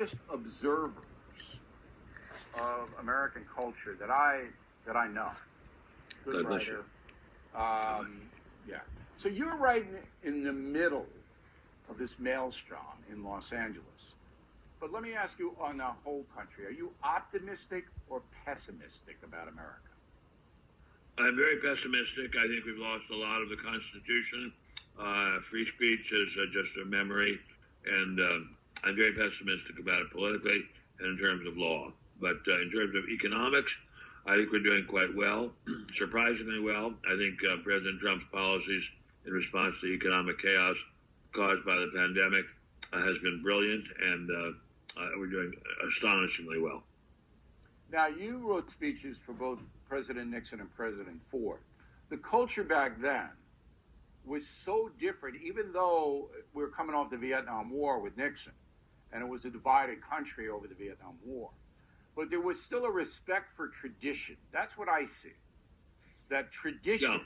just observers of American culture that I know. Good writer. Yeah. So you're right in the middle of this maelstrom in Los Angeles. But let me ask you on the whole country, are you optimistic or pessimistic about America? I'm very pessimistic. I think we've lost a lot of the Constitution. Free speech is just a memory, and I'm very pessimistic about it politically and in terms of law. But in terms of economics, I think we're doing quite well, surprisingly well. I think President Trump's policies in response to economic chaos caused by the pandemic has been brilliant, and we're doing astonishingly well. Now, you wrote speeches for both President Nixon and President Ford. The culture back then was so different, even though we were coming off the Vietnam War with Nixon, and it was a divided country over the Vietnam War. But there was still a respect for tradition. That's what I see. That tradition, yeah.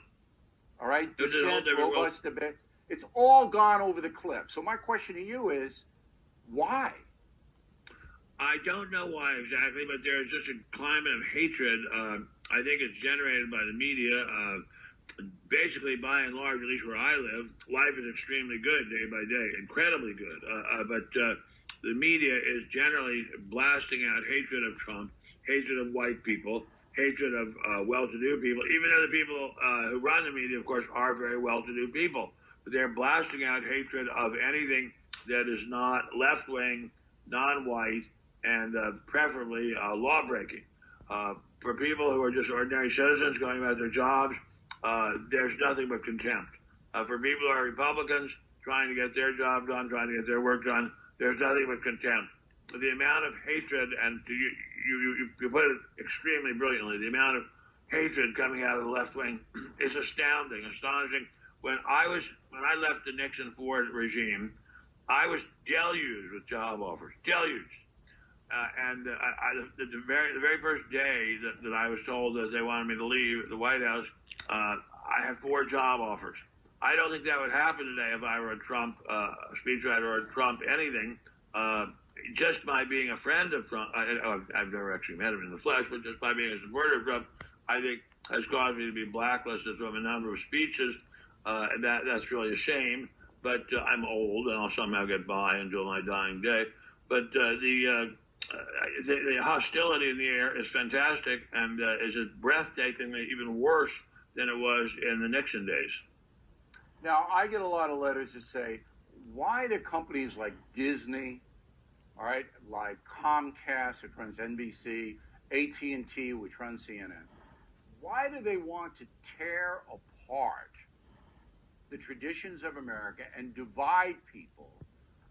All right, dissent, robust debate, it's all gone over the cliff. So my question to you is, why? I don't know why exactly, but there's just a climate of hatred. I think it's generated by the media. Basically, by and large, at least where I live, life is extremely good day by day, incredibly good. But the media is generally blasting out hatred of Trump, hatred of white people, hatred of well-to-do people, even though the people who run the media, of course, are very well-to-do people. But they're blasting out hatred of anything that is not left-wing, non-white, and preferably law-breaking. For people who are just ordinary citizens going about their jobs, there's nothing but contempt. For people who are Republicans trying to get their job done, trying to get their work done, there's nothing but contempt. The amount of hatred, and you put it extremely brilliantly, the amount of hatred coming out of the left wing is astounding, astonishing. When I left the Nixon-Ford regime, I was deluged with job offers, deluged. The very first day that I was told that they wanted me to leave the White House, I had 4 job offers. I don't think that would happen today if I were a Trump speechwriter or a Trump anything. Just by being a friend of Trump, I've never actually met him in the flesh, but just by being a supporter of Trump, I think has caused me to be blacklisted from a number of speeches, and that's really a shame. But I'm old, and I'll somehow get by until my dying day. But the hostility in the air is fantastic, and is breathtakingly even worse than it was in the Nixon days. Now, I get a lot of letters that say, why do companies like Disney, all right, like Comcast, which runs NBC, AT&T, which runs CNN, why do they want to tear apart the traditions of America and divide people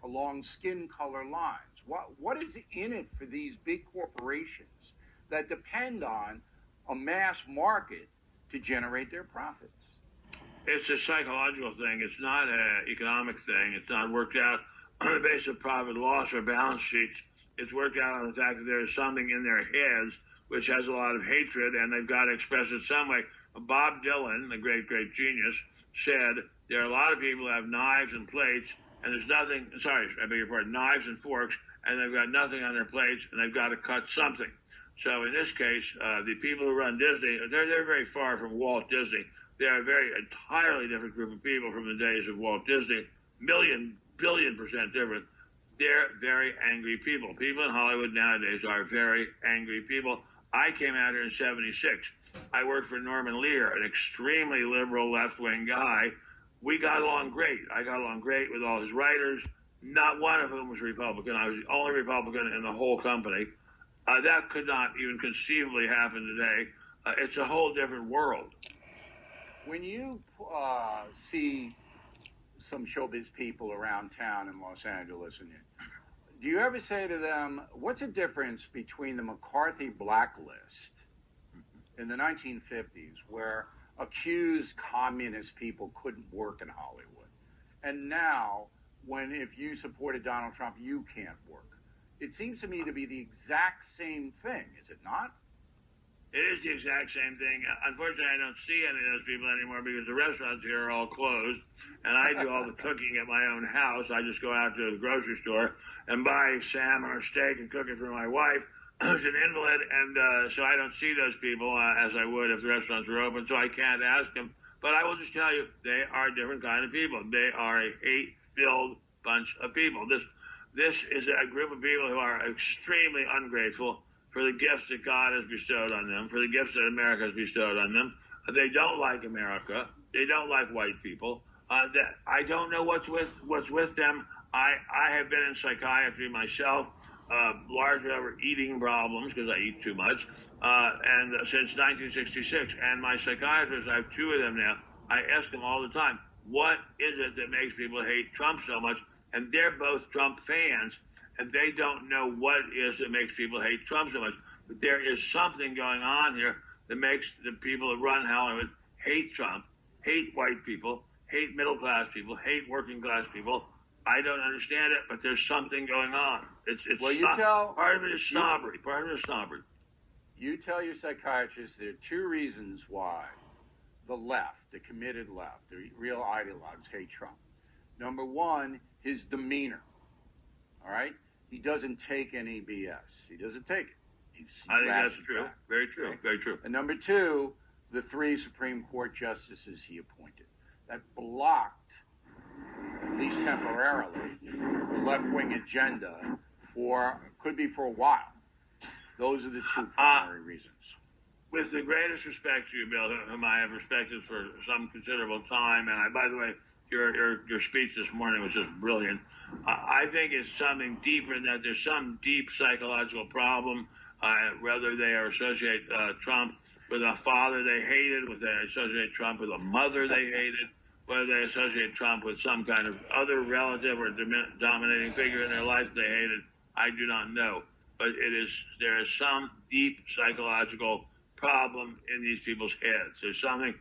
along skin color lines? What is in it for these big corporations that depend on a mass market to generate their profits? It's a psychological thing. It's not an economic thing. It's not worked out on the basis of profit loss or balance sheets. It's worked out on the fact that there is something in their heads which has a lot of hatred, and they've got to express it some way. Bob Dylan, the great genius, said there are a lot of people who have knives and plates, and there's nothing, knives and forks, and they've got nothing on their plates, and they've got to cut something. So in this case, the people who run Disney, they're very far from Walt Disney. They're a very entirely different group of people from the days of Walt Disney, billion% different. They're very angry people. People in Hollywood nowadays are very angry people. I came out here in 76. I worked for Norman Lear, an extremely liberal left-wing guy. We got along great. I got along great with all his writers. Not one of whom was Republican. I was the only Republican in the whole company. That could not even conceivably happen today. It's a whole different world. When you see some showbiz people around town in Los Angeles, do you ever say to them, what's the difference between the McCarthy blacklist in the 1950s, where accused communist people couldn't work in Hollywood, and now when if you supported Donald Trump, you can't work? It seems to me to be the exact same thing, is it not? It is the exact same thing. Unfortunately, I don't see any of those people anymore because the restaurants here are all closed, and I do all the cooking at my own house. I just go out to the grocery store and buy salmon or steak and cook it for my wife, who's an invalid, and so I don't see those people as I would if the restaurants were open, so I can't ask them. But I will just tell you, they are a different kind of people. They are a hate-filled bunch of people. This is a group of people who are extremely ungrateful for the gifts that God has bestowed on them, for the gifts that America has bestowed on them. They don't like America. They don't like white people. That I don't know what's with them. I have been in psychiatry myself, largely over eating problems because I eat too much, and since 1966. And my psychiatrists, I have two of them now. I ask them all the time, what is it that makes people hate Trump so much? And they're both Trump fans, and they don't know what it is that makes people hate Trump so much. But there is something going on here that makes the people that run Hollywood hate Trump, hate white people, hate middle-class people, hate working-class people. I don't understand it, but there's something going on. It's well, part of it is snobbery. Part of it is snobbery. You tell your psychiatrist there are two reasons why the left, the committed left, the real ideologues hate Trump. Number one, his demeanor. All right? He doesn't take any BS. He doesn't take it. I think that's true. Back. Very true. Okay? Very true. And number two, the three Supreme Court justices he appointed that blocked, at least temporarily, the left-wing agenda could be for a while. Those are the two primary reasons. With the greatest respect to you, Bill, whom I have respected for some considerable time, and by the way, your speech this morning was just brilliant. I think it's something deeper than that. There's some deep psychological problem, whether they associate Trump with a father they hated, whether they associate Trump with a mother they hated, whether they associate Trump with some kind of other relative or dominating figure in their life they hated. I do not know. But there is some deep psychological problem in these people's heads. There's something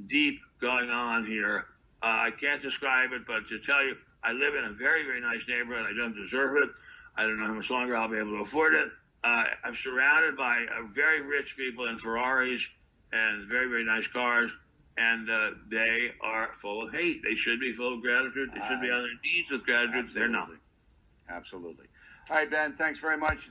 deep going on here. I can't describe it, but to tell you, I live in a very, very nice neighborhood. I don't deserve it. I don't know how much longer I'll be able to afford it. I'm surrounded by very rich people in Ferraris and very, very nice cars, and they are full of hate. They should be full of gratitude. They should be on their knees with gratitude. Absolutely. They're not. Absolutely. All right, Ben, thanks very much.